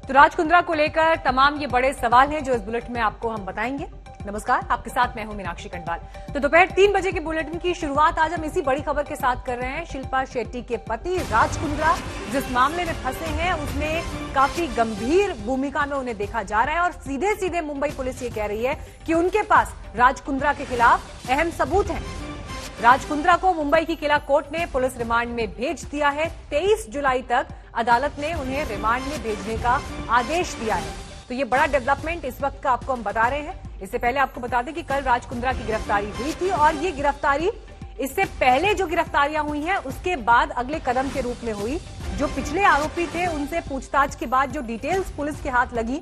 तो राज कुंद्रा को लेकर तमाम ये बड़े सवाल हैं जो इस बुलेटिन में आपको हम बताएंगे। नमस्कार, आपके साथ मैं हूं मीनाक्षी कंडवाल। तो दोपहर 3 बजे के बुलेटिन की शुरुआत आज हम इसी बड़ी खबर के साथ कर रहे हैं। शिल्पा शेट्टी के पति राज कुंद्रा जिस मामले में फंसे हैं उसमें काफी गंभीर भूमिका में उन्हें देखा जा रहा है और सीधे सीधे मुंबई पुलिस ये कह रही है कि उनके पास राज कुंद्रा के खिलाफ अहम सबूत हैं। राज कुंद्रा को मुंबई की किला कोर्ट ने पुलिस रिमांड में भेज दिया है। 23 जुलाई तक अदालत ने उन्हें रिमांड में भेजने का आदेश दिया है। तो ये बड़ा डेवलपमेंट इस वक्त का आपको हम बता रहे हैं। इससे पहले आपको बता दें कि कल राज कुंद्रा की गिरफ्तारी हुई थी और ये गिरफ्तारी इससे पहले जो गिरफ्तारियां हुई हैं उसके बाद अगले कदम के रूप में हुई। जो पिछले आरोपी थे उनसे पूछताछ के बाद जो डिटेल्स पुलिस के हाथ लगी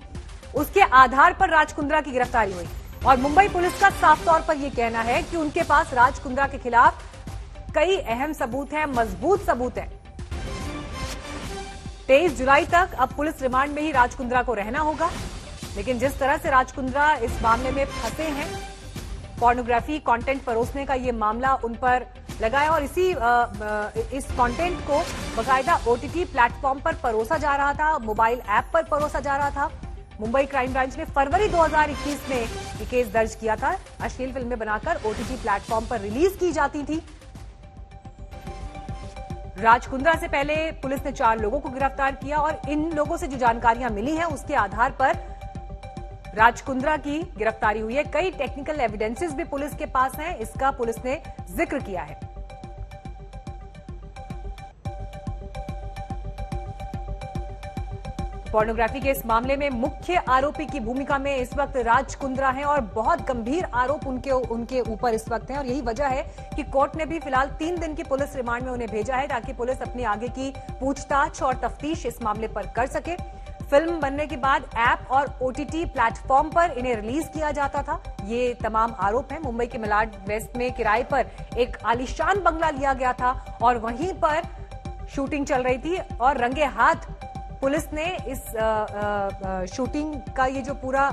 उसके आधार पर राज कुंद्रा की गिरफ्तारी हुई और मुंबई पुलिस का साफ तौर पर यह कहना है कि उनके पास राज कुंद्रा के खिलाफ कई अहम सबूत हैं, मजबूत सबूत हैं। 23 जुलाई तक अब पुलिस रिमांड में ही राज कुंद्रा को रहना होगा, लेकिन जिस तरह से राज कुंद्रा इस मामले में फंसे हैं, पोर्नोग्राफी कंटेंट परोसने का ये मामला उन पर लगा है और इस कंटेंट को बाकायदा ओटीटी प्लेटफॉर्म पर परोसा जा रहा था, मोबाइल ऐप पर परोसा जा रहा था। मुंबई क्राइम ब्रांच ने फरवरी 2021 में ये केस दर्ज किया था। अश्लील फिल्में बनाकर ओटीटी प्लेटफॉर्म पर रिलीज की जाती थी। राज कुंद्रा से पहले पुलिस ने 4 लोगों को गिरफ्तार किया और इन लोगों से जो जानकारियां मिली हैं उसके आधार पर राज कुंद्रा की गिरफ्तारी हुई है। कई टेक्निकल एविडेंसेस भी पुलिस के पास हैं, इसका पुलिस ने जिक्र किया है। पोर्नोग्राफी के इस मामले में मुख्य आरोपी की भूमिका में इस वक्त राज कुंद्रा हैं और बहुत गंभीर आरोप उनके ऊपर इस वक्त हैं और यही वजह है कि कोर्ट ने भी फिलहाल 3 दिन की पुलिस रिमांड में उन्हें भेजा है ताकि पुलिस अपनी आगे की पूछताछ और तफ्तीश इस मामले पर कर सके। फिल्म बनने के बाद ऐप और ओटीटी प्लेटफॉर्म पर इन्हें रिलीज किया जाता था। ये तमाम आरोप हैं। मुंबई के मिलाड वेस्ट में किराए पर एक आलीशान बंगला लिया गया था और वहीं पर शूटिंग चल रही थी और रंगे हाथ पुलिस ने इस शूटिंग का ये जो पूरा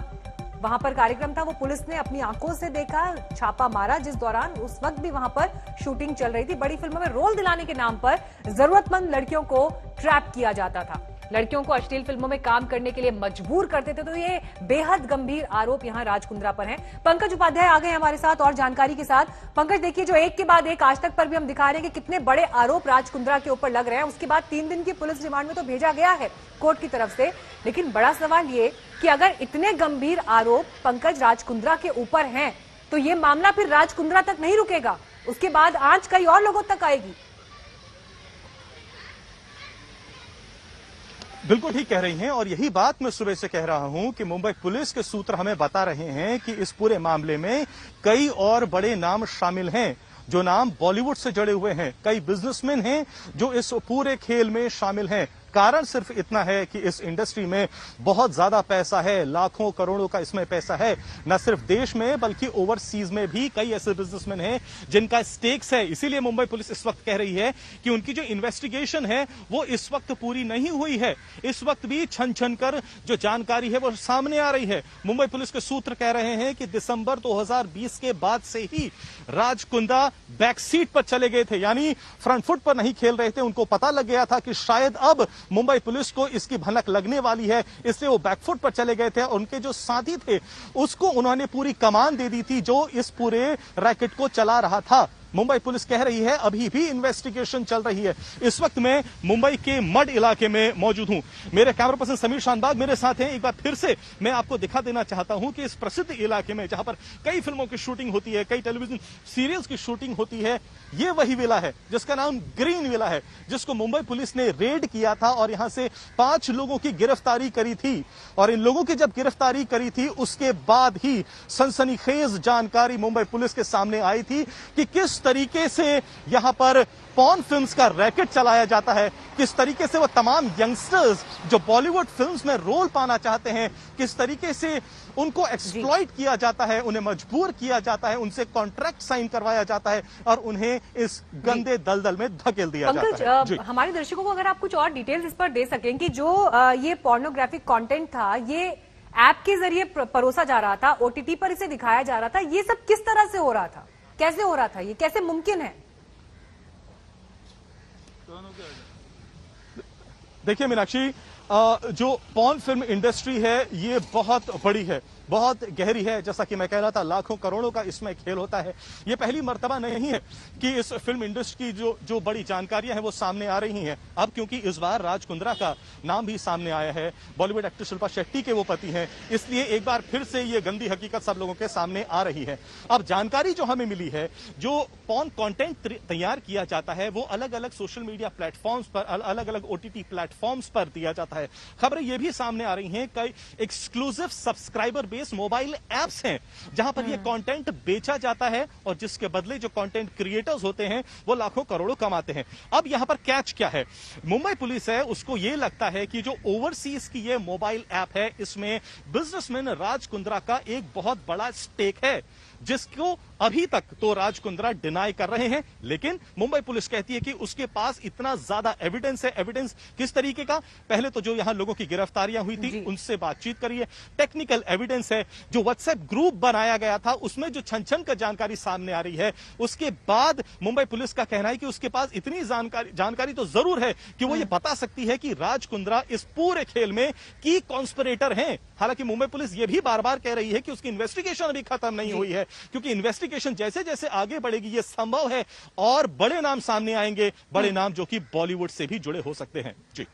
वहां पर कार्यक्रम था वो पुलिस ने अपनी आंखों से देखा, छापा मारा, जिस दौरान उस वक्त भी वहां पर शूटिंग चल रही थी। बड़ी फिल्मों में रोल दिलाने के नाम पर जरूरतमंद लड़कियों को ट्रैप किया जाता था, लड़कियों को अश्लील फिल्मों में काम करने के लिए मजबूर करते थे। तो ये बेहद गंभीर आरोप यहां राज कुंद्रा पर हैं। पंकज उपाध्याय आ गए हमारे साथ और जानकारी के साथ। पंकज, देखिए जो एक के बाद एक आज तक पर भी हम दिखा रहे हैं कि कितने बड़े आरोप राज कुंद्रा के ऊपर लग रहे हैं। उसके बाद 3 दिन की पुलिस रिमांड में तो भेजा गया है कोर्ट की तरफ से, लेकिन बड़ा सवाल ये कि अगर इतने गंभीर आरोप पंकज राज कुंद्रा के ऊपर हैं तो ये मामला फिर राज कुंद्रा तक नहीं रुकेगा, उसके बाद आंच कई और लोगों तक आएगी। बिल्कुल ठीक कह रही हैं और यही बात मैं सुबह से कह रहा हूं कि मुंबई पुलिस के सूत्र हमें बता रहे हैं कि इस पूरे मामले में कई और बड़े नाम शामिल हैं, जो नाम बॉलीवुड से जुड़े हुए हैं। कई बिजनेसमैन हैं जो इस पूरे खेल में शामिल हैं। कारण सिर्फ इतना है कि इस इंडस्ट्री में बहुत ज्यादा पैसा है, लाखों करोड़ों का इसमें पैसा है। न सिर्फ देश में बल्कि ओवरसीज में भी कई ऐसे बिजनेसमैन हैं जिनका स्टेक्स है। इसीलिए मुंबई पुलिस इस वक्त कह रही है कि उनकी जो इन्वेस्टिगेशन है वो इस वक्त पूरी नहीं हुई है। इस वक्त भी छन छन कर जो जानकारी है वो सामने आ रही है। मुंबई पुलिस के सूत्र कह रहे हैं कि दिसंबर 2020 के बाद से ही राज कुंद्रा बैक सीट पर चले गए थे, यानी फ्रंट फुट पर नहीं खेल रहे थे। उनको पता लग गया था कि शायद अब मुंबई पुलिस को इसकी भनक लगने वाली है, इसलिए वो बैकफुट पर चले गए थे। उनके जो साथी थे उसको उन्होंने पूरी कमान दे दी थी जो इस पूरे रैकेट को चला रहा था। मुंबई पुलिस कह रही है अभी भी इन्वेस्टिगेशन चल रही है। इस वक्त मैं मुंबई के मड इलाके में मौजूद हूं। मेरे कैमरा पर्सन समीर शानबाग मेरे साथ हैं। एक बार फिर से मैं आपको दिखा देना चाहता हूं कि इस प्रसिद्ध इलाके में जहां पर कई फिल्मों की शूटिंग होती है, कई टेलीविजन सीरियल्स की शूटिंग होती है, ये वही विला है जिसका नाम ग्रीन विला है, जिसको मुंबई पुलिस ने रेड किया था और यहां से 5 लोगों की गिरफ्तारी करी थी। और इन लोगों की जब गिरफ्तारी करी थी उसके बाद ही सनसनीखेज जानकारी मुंबई पुलिस के सामने आई थी कि किस तरीके से यहां पर पॉर्न फिल्म्स का रैकेट चलाया जाता है, किस तरीके से वो तमाम यंगस्टर्स जो बॉलीवुड फिल्म्स में रोल पाना चाहते हैं, किस तरीके से उनको एक्सप्लॉइट किया जाता है, उन्हें मजबूर किया जाता है, उनसे कॉन्ट्रैक्ट साइन करवाया जाता है और उन्हें इस गंदे दलदल में धकेल दिया जाता है। हमारे दर्शकों को अगर आप कुछ और डिटेल्स इस पर दे सकें कि जो ये पोर्नोग्राफिक कंटेंट था ये ऐप के जरिए परोसा जा रहा था, ओटीटी पर इसे दिखाया जा रहा था, ये सब किस तरह से हो रहा था, कैसे हो रहा था, ये कैसे मुमकिन है? देखिए मीनाक्षी, जो पॉर्न फिल्म इंडस्ट्री है ये बहुत बड़ी है, बहुत गहरी है। जैसा कि मैं कह रहा था, लाखों करोड़ों का इसमें खेल होता है। ये पहली मर्तबा नहीं है कि इस फिल्म इंडस्ट्री की जो बड़ी जानकारियां हैं वो सामने आ रही हैं। अब क्योंकि इस बार राज कुंद्रा का नाम भी सामने आया है, बॉलीवुड एक्ट्रेस शिल्पा शेट्टी के वो पति हैं, इसलिए एक बार फिर से ये गंदी हकीकत सब लोगों के सामने आ रही है। अब जानकारी जो हमें मिली है, जो पॉर्न कंटेंट तैयार किया जाता है वो अलग अलग सोशल मीडिया प्लेटफॉर्म्स पर, अलग अलग ओटीटी प्लेटफॉर्म्स पर दिया जाता है। खबरें ये भी सामने आ रही हैं, कई exclusive subscriber base mobile apps हैं जहां पर यह कंटेंट बेचा जाता है और जिसके बदले जो कंटेंट क्रिएटर्स होते हैं वो लाखों करोड़ों कमाते हैं। अब यहां पर कैच क्या है? मुंबई पुलिस है उसको यह लगता है कि जो ओवरसीज की ये मोबाइल ऐप है इसमें बिजनेसमैन राज कुंद्रा का एक बहुत बड़ा स्टेक है, जिसको अभी तक तो राज कुंद्रा डिनाई कर रहे हैं। लेकिन मुंबई पुलिस कहती है कि उसके पास इतना ज्यादा एविडेंस है। एविडेंस किस तरीके का? पहले तो जो यहां लोगों की गिरफ्तारियां हुई थी उनसे बातचीत करिए। टेक्निकल एविडेंस है, जो व्हाट्सएप ग्रुप बनाया गया था उसमें जो छन का जानकारी सामने आ रही है। उसके बाद मुंबई पुलिस का कहना है कि उसके पास इतनी जानकारी तो जरूर है कि वो ये बता सकती है कि राज कुंद्रा इस पूरे खेल में की कॉन्स्पिरेटर हैं। हालांकि मुंबई पुलिस ये भी बार बार कह रही है कि उसकी इन्वेस्टिगेशन अभी खत्म नहीं हुई है, क्योंकि इन्वेस्टिगेशन जैसे जैसे आगे बढ़ेगी ये संभव है और बड़े नाम सामने आएंगे, बड़े नाम जो कि बॉलीवुड से भी जुड़े हो सकते हैं। जी।